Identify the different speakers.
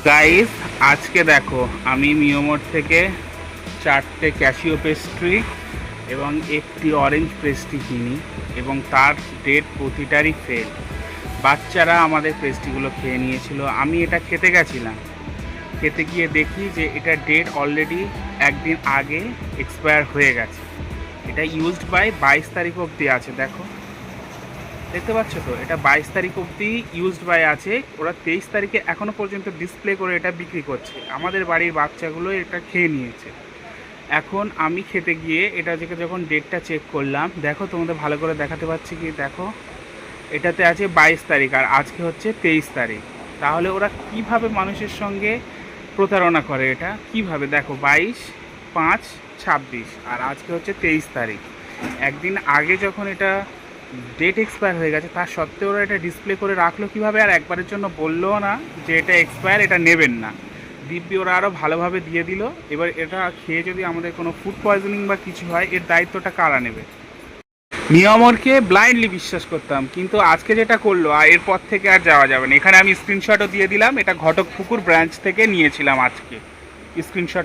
Speaker 1: Guys, আজকে দেখো আমি মিওমোর থেকে 4টে ক্যাশিও পেস্ট্রি এবং একটি অরেঞ্জ পেস্ট্রি কিনি এবং তার ডেট প্রতিটারই ফেল। বাচ্চারা আমাদের পেস্ট্রিগুলো খেয়ে নিয়েছিল। আমি এটা খেতে গেছিলাম, খেতে গিয়ে দেখি যে এটা ডেট অলরেডি একদিন আগে এক্সপায়ার হয়ে গেছে। এটা ইউজড বাই 22 তারিখ অবধি আছে। দেখো, দেখতে পাচ্ছ তো, এটা 22 তারিখ অবধি ইউজড বাই আছে। ওরা 23 তারিখে এখনও পর্যন্ত ডিসপ্লে করে এটা বিক্রি করছে। আমাদের বাড়ির বাচ্চাগুলো এটা খেয়ে নিয়েছে। এখন আমি খেতে গিয়ে এটা থেকে যখন ডেটটা চেক করলাম, দেখো তোমাদের ভালো করে দেখাতে পাচ্ছি কি, দেখো এটাতে আছে 22 তারিখ আর আজকে হচ্ছে 23 তারিখ। তাহলে ওরা কিভাবে মানুষের সঙ্গে প্রতারণা করে? এটা কিভাবে? দেখো, 22/5/26 আর আজকে হচ্ছে 23 তারিখ। একদিন আগে যখন এটা ডেট এক্সপায়ার হয়ে গেছে, তার সত্ত্বেও ওরা এটা ডিসপ্লে করে রাখলো কীভাবে? আর একবারের জন্য বললো না যে এটা এক্সপায়ার, এটা নেবেন না। দিব্যি ওরা আরও ভালোভাবে দিয়ে দিল। এবার এটা খেয়ে যদি আমাদের কোনো ফুড পয়জনিং বা কিছু হয়, এর দায়িত্বটা কারা নেবে? নিয়মরকে ব্লাইন্ডলি বিশ্বাস করতাম, কিন্তু আজকে যেটা করলো আর এরপর থেকে আর যাওয়া যাবে না। এখানে আমি স্ক্রিনশটও দিয়ে দিলাম, এটা ঘটকপুকুর ব্রাঞ্চ থেকে নিয়েছিলাম আজকে। স্ক্রিনশট